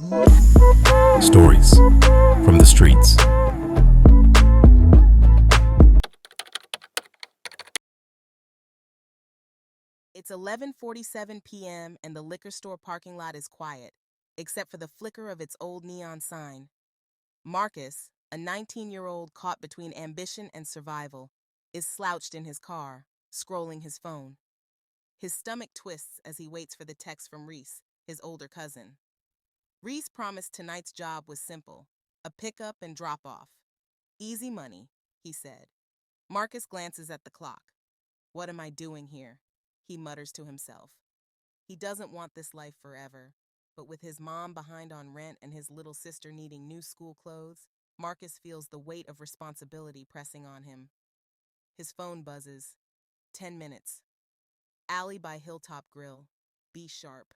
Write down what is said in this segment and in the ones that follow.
Stories from the streets. It's 11:47 p.m. and the liquor store parking lot is quiet, except for the flicker of its old neon sign. Marcus, a 19-year-old caught between ambition and survival, is slouched in his car, scrolling his phone. His stomach twists as he waits for the text from Reese, his older cousin. Reese promised tonight's job was simple, a pickup and drop-off. Easy money, he said. Marcus glances at the clock. What am I doing here? He mutters to himself. He doesn't want this life forever, but with his mom behind on rent and his little sister needing new school clothes, Marcus feels the weight of responsibility pressing on him. His phone buzzes. 10 minutes. Alley by Hilltop Grill. Be sharp.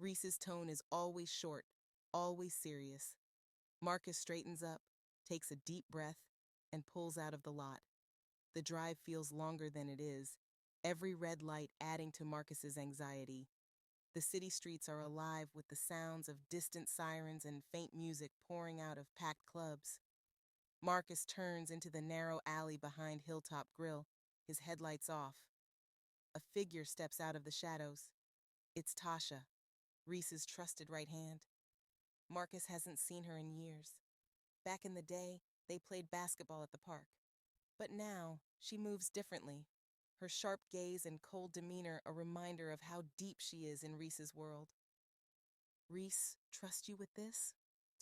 Reese's tone is always short, always serious. Marcus straightens up, takes a deep breath, and pulls out of the lot. The drive feels longer than it is, every red light adding to Marcus's anxiety. The city streets are alive with the sounds of distant sirens and faint music pouring out of packed clubs. Marcus turns into the narrow alley behind Hilltop Grill, his headlights off. A figure steps out of the shadows. It's Tasha, Reese's trusted right hand. Marcus hasn't seen her in years. Back in the day, they played basketball at the park. But now, she moves differently. Her sharp gaze and cold demeanor a reminder of how deep she is in Reese's world. Reese, trust you with this?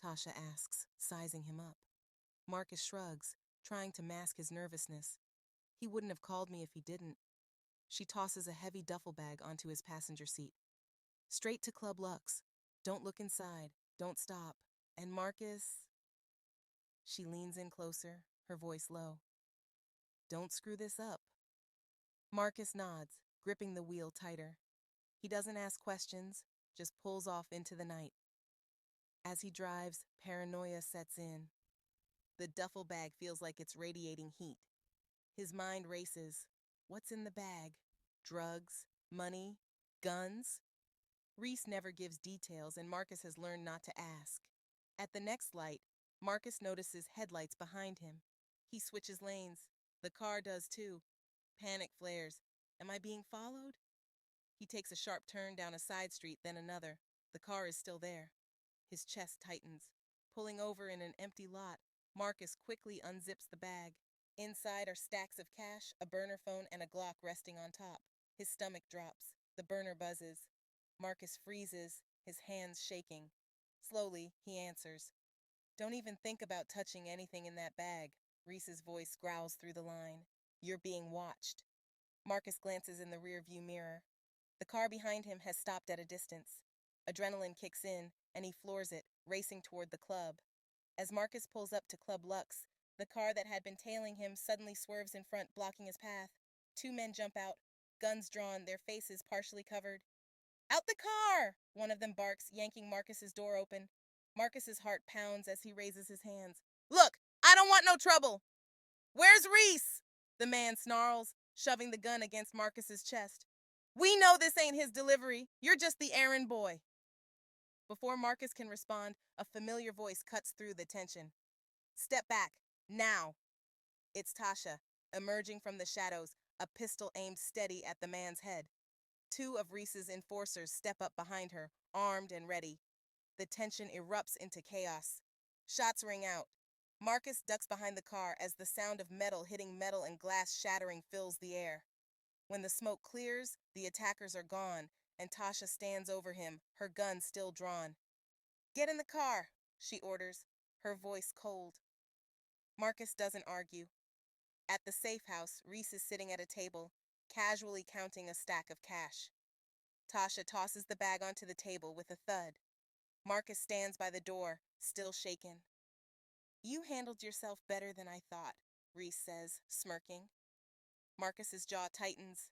Tasha asks, sizing him up. Marcus shrugs, trying to mask his nervousness. He wouldn't have called me if he didn't. She tosses a heavy duffel bag onto his passenger seat. Straight to Club Lux. Don't look inside. Don't stop. And Marcus... She leans in closer, her voice low. Don't screw this up. Marcus nods, gripping the wheel tighter. He doesn't ask questions, just pulls off into the night. As he drives, paranoia sets in. The duffel bag feels like it's radiating heat. His mind races. What's in the bag? Drugs? Money? Guns? Reese never gives details, and Marcus has learned not to ask. At the next light, Marcus notices headlights behind him. He switches lanes. The car does too. Panic flares. Am I being followed? He takes a sharp turn down a side street, then another. The car is still there. His chest tightens. Pulling over in an empty lot, Marcus quickly unzips the bag. Inside are stacks of cash, a burner phone, and a Glock resting on top. His stomach drops. The burner buzzes. Marcus freezes, his hands shaking. Slowly, he answers. Don't even think about touching anything in that bag. Reese's voice growls through the line. You're being watched. Marcus glances in the rearview mirror. The car behind him has stopped at a distance. Adrenaline kicks in, and he floors it, racing toward the club. As Marcus pulls up to Club Lux, the car that had been tailing him suddenly swerves in front, blocking his path. Two men jump out, guns drawn, their faces partially covered. Out the car! One of them barks, yanking Marcus's door open. Marcus's heart pounds as he raises his hands. Look, I don't want no trouble! Where's Reese? The man snarls, shoving the gun against Marcus's chest. We know this ain't his delivery. You're just the errand boy. Before Marcus can respond, a familiar voice cuts through the tension. Step back, now. It's Tasha, emerging from the shadows, a pistol aimed steady at the man's head. Two of Reese's enforcers step up behind her, armed and ready. The tension erupts into chaos. Shots ring out. Marcus ducks behind the car as the sound of metal hitting metal and glass shattering fills the air. When the smoke clears, the attackers are gone, and Tasha stands over him, her gun still drawn. Get in the car, she orders, her voice cold. Marcus doesn't argue. At the safe house, Reese is sitting at a table, casually counting a stack of cash. Tasha tosses the bag onto the table with a thud. Marcus stands by the door, still shaken. You handled yourself better than I thought, Reese says, smirking. Marcus's jaw tightens.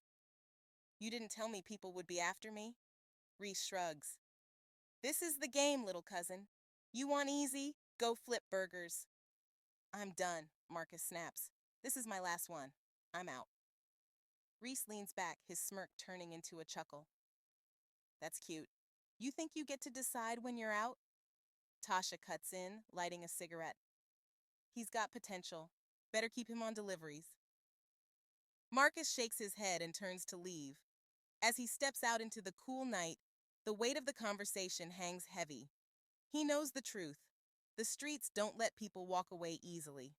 You didn't tell me people would be after me? Reese shrugs. This is the game, little cousin. You want easy? Go flip burgers. I'm done, Marcus snaps. This is my last one. I'm out. Reese leans back, his smirk turning into a chuckle. That's cute. You think you get to decide when you're out? Tasha cuts in, lighting a cigarette. He's got potential. Better keep him on deliveries. Marcus shakes his head and turns to leave. As he steps out into the cool night, the weight of the conversation hangs heavy. He knows the truth. The streets don't let people walk away easily.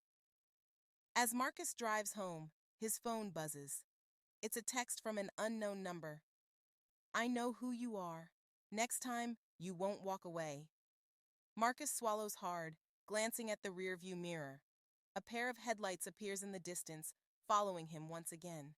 As Marcus drives home, his phone buzzes. It's a text from an unknown number. "I know who you are. Next time, you won't walk away." Marcus swallows hard, glancing at the rearview mirror. A pair of headlights appears in the distance, following him once again.